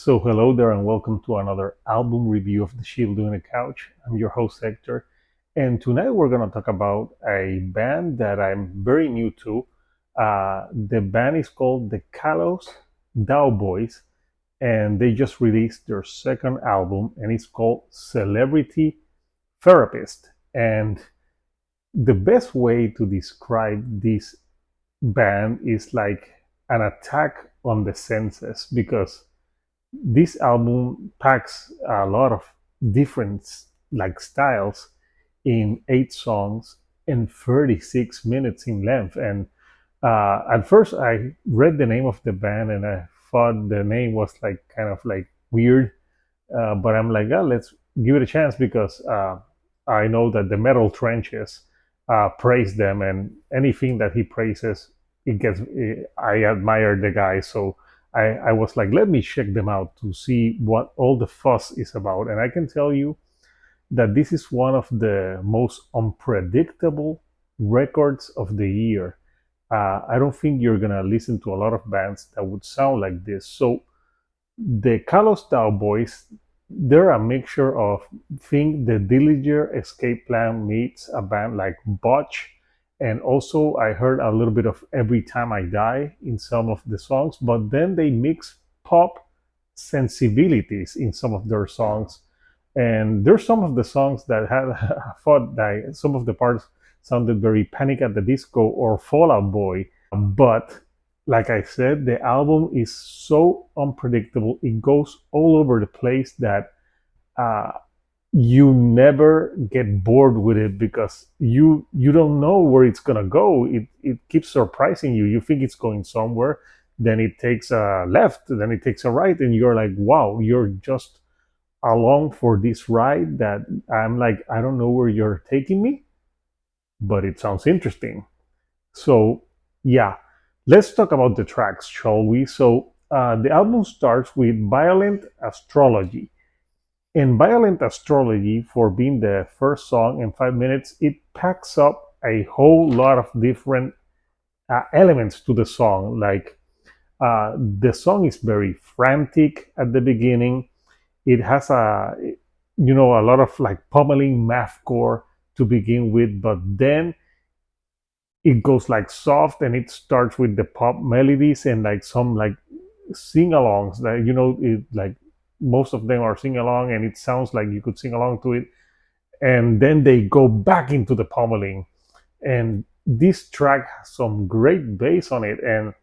So, hello there, and welcome to another album review of The Shield Doing a Couch. I'm your host, Hector, and tonight we're going to talk about a band that I'm very new to. The band is called the Callous Daoboys, and they just released their second album, and it's called Celebrity Therapist. And the best way to describe this band is like an attack on the senses because this album packs a lot of different like styles in 8 songs and 36 minutes in length. And at first I read the name of the band and I thought the name was like kind of like weird, but I'm like, oh, let's give it a chance because I know that the metal trenches praise them, and anything that he praises, it gets. I admire the guy, so I was like, let me check them out to see what all the fuss is about, and I can tell you that this is one of the most unpredictable records of the year. I don't think you're gonna listen to a lot of bands that would sound like this. So the Callous Daoboys, they're a mixture of think the Dillinger Escape Plan meets a band like Botch, and also I heard a little bit of Every Time I Die in some of the songs, but then they mix pop sensibilities in some of their songs. And there's some of the songs that had I thought that some of the parts sounded very Panic at the Disco or Fall Out Boy, but like I said, the album is so unpredictable. It goes all over the place that uh, you never get bored with it because you don't know where it's gonna go. It keeps surprising you. You think it's going somewhere, then it takes a left, then it takes a right, and you're like, wow, you're just along for this ride that I'm like, I don't know where you're taking me, but it sounds interesting. So, yeah, let's talk about the tracks, shall we? So, the album starts with Violent Astrology. And Violent Astrology, for being the first song in 5 minutes, it packs up a whole lot of different elements to the song. Like, the song is very frantic at the beginning. It has a lot of like pummeling mathcore to begin with, but then it goes like soft and it starts with the pop melodies and like some like sing-alongs that it like most of them are sing-along and it sounds like you could sing along to it, and then they go back into the pummeling, and this track has some great bass on it, and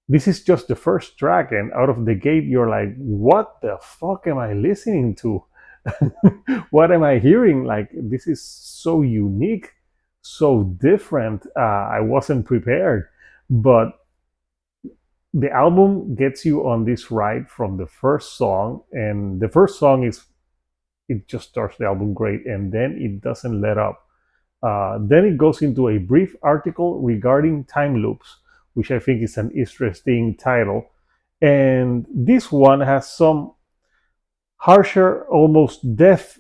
this is just the first track, and out of the gate you're like, what the fuck am I listening to? What am I hearing? Like, this is so unique, so different. I wasn't prepared, but the album gets you on this ride from the first song, and the first song is it just starts the album great, and then it doesn't let up. Then it goes into a brief article regarding time loops, which I think is an interesting title. And this one has some harsher, almost death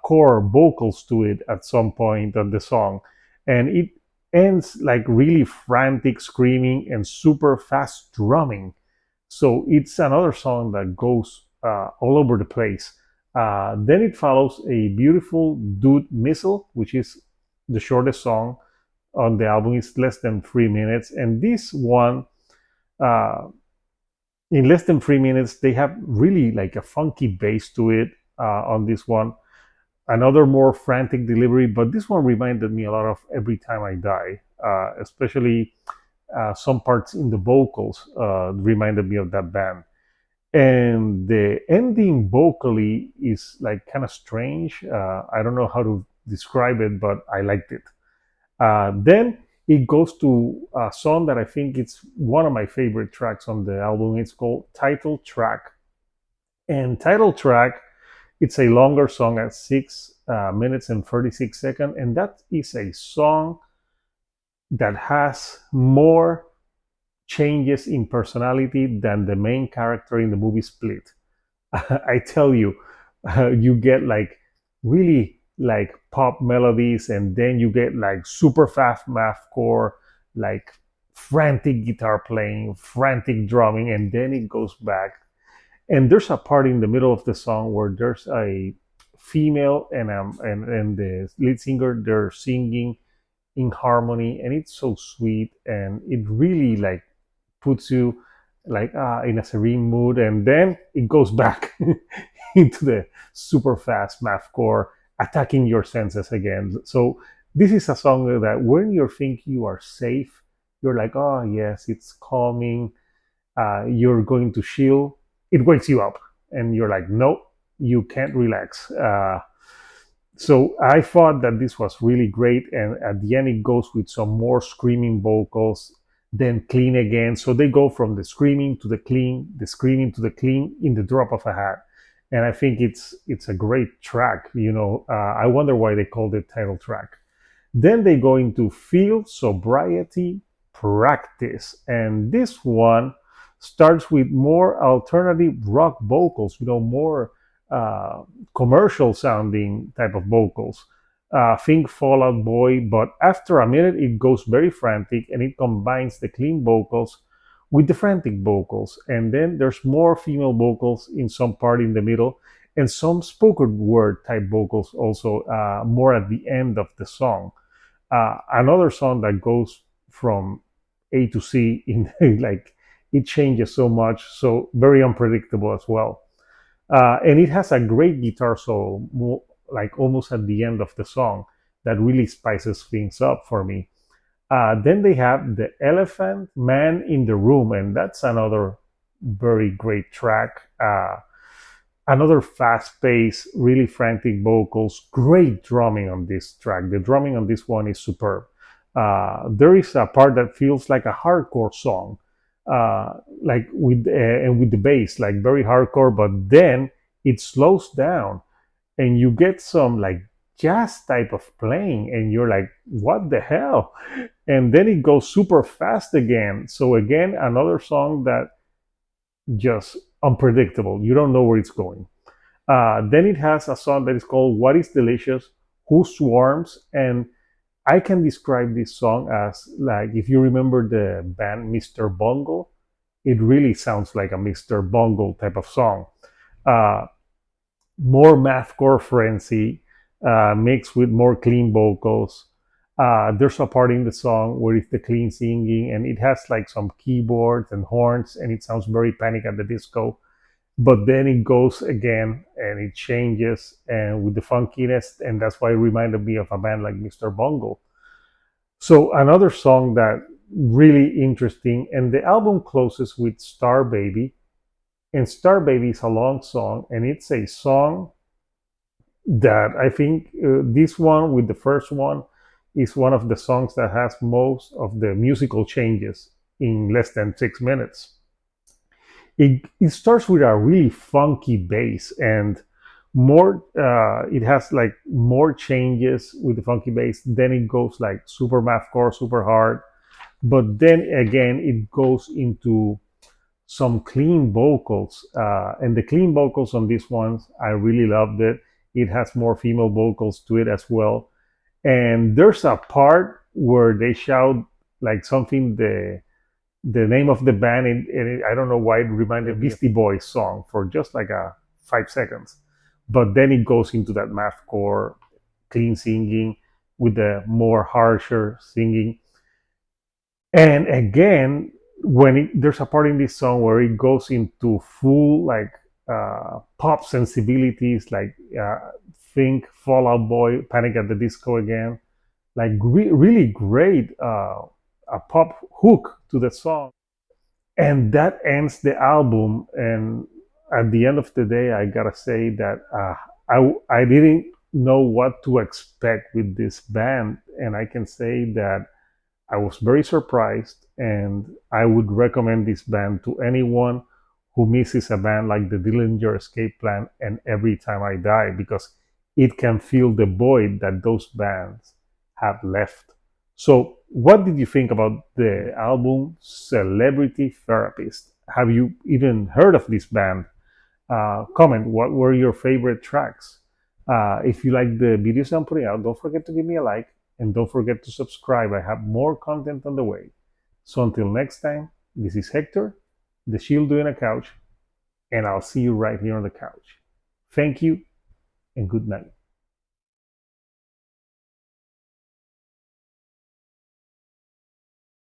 core vocals to it at some point on the song. And it ends like really frantic screaming and super fast drumming. So it's another song that goes all over the place. Then it follows a beautiful Dude Missile, which is the shortest song on the album. It's less than 3 minutes. And this one, uh, in less than 3 minutes, they have really like a funky bass to it on this one. Another more frantic delivery, but this one reminded me a lot of Every Time I Die, especially some parts in the vocals reminded me of that band. And the ending vocally is like kind of strange. I don't know how to describe it, but I liked it. Then it goes to a song that I think it's one of my favorite tracks on the album. It's called Title Track. And Title Track, it's a longer song at 6 minutes and 36 seconds. And that is a song that has more changes in personality than the main character in the movie Split. I tell you, you get like really like pop melodies, and then you get like super fast mathcore, like frantic guitar playing, frantic drumming, and then it goes back. And there's a part in the middle of the song where there's a female and the lead singer, they're singing in harmony, and it's so sweet, and it really like puts you like in a serene mood, and then it goes back into the super fast mathcore, attacking your senses again. So this is a song that when you think you are safe, you're like, oh yes, it's calming, you're going to chill. It wakes you up, and you're like, no, you can't relax. So I thought that this was really great, and at the end it goes with some more screaming vocals, then clean again. So they go from the screaming to the clean, the screaming to the clean in the drop of a hat, and I think it's a great track. I wonder why they called it title track. Then they go into field sobriety practice, and this one starts with more alternative rock vocals, more uh, commercial sounding type of vocals. Think Fallout Boy, but after a minute it goes very frantic and it combines the clean vocals with the frantic vocals. And then there's more female vocals in some part in the middle and some spoken word type vocals also more at the end of the song. Another song that goes from A to C in like it changes so much, so very unpredictable as well. And it has a great guitar solo, like almost at the end of the song, that really spices things up for me. Then they have the Elephant Man in the Room, and that's another very great track. Another fast paced, really frantic vocals, great drumming on this track. The drumming on this one is superb. There is a part that feels like a hardcore song, like with and with the bass, like very hardcore, but then it slows down and you get some like jazz type of playing, and you're like, what the hell? And then it goes super fast again. So again, another song that just unpredictable. You don't know where it's going. Then it has a song that is called What is Delicious, Who Swarms? And I can describe this song as like, if you remember the band Mr. Bungle, it really sounds like a Mr. Bungle type of song. Uh, More mathcore frenzy mixed with more clean vocals. There's a part in the song where it's the clean singing and it has like some keyboards and horns and it sounds very Panic at the Disco, but then it goes again and it changes and with the funkiness, and that's why it reminded me of a band like Mr. Bungle. So another song that really interesting, and the album closes with Star Baby, and Star Baby is a long song, and it's a song that I think this one with the first one is one of the songs that has most of the musical changes in less than 6 minutes. It starts with a really funky bass and more it has like more changes with the funky bass, then it goes like super mathcore, super hard, but then again it goes into some clean vocals, and the clean vocals on this one I really loved it. It has more female vocals to it as well, and there's a part where they shout like something, the name of the band, and I don't know why it reminded Beastie Boys song for just like a 5 seconds, but then it goes into that mathcore clean singing with the more harsher singing. And again, there's a part in this song where it goes into full like pop sensibilities, like think Fallout Boy, Panic at the Disco again, like really great a pop hook to the song, and that ends the album. And at the end of the day, I gotta say that I didn't know what to expect with this band, and I can say that I was very surprised, and I would recommend this band to anyone who misses a band like the Dillinger Escape Plan and Every Time I Die, because it can fill the void that those bands have left. So, what did you think about the album Celebrity Therapist? Have you even heard of this band? Comment what were your favorite tracks. If you like the videos I'm putting out, don't forget to give me a like and don't forget to subscribe. I have more content on the way. So until next time, this is Hector, the Shield doing a couch. and I'll see you right here on the couch. Thank you and good night.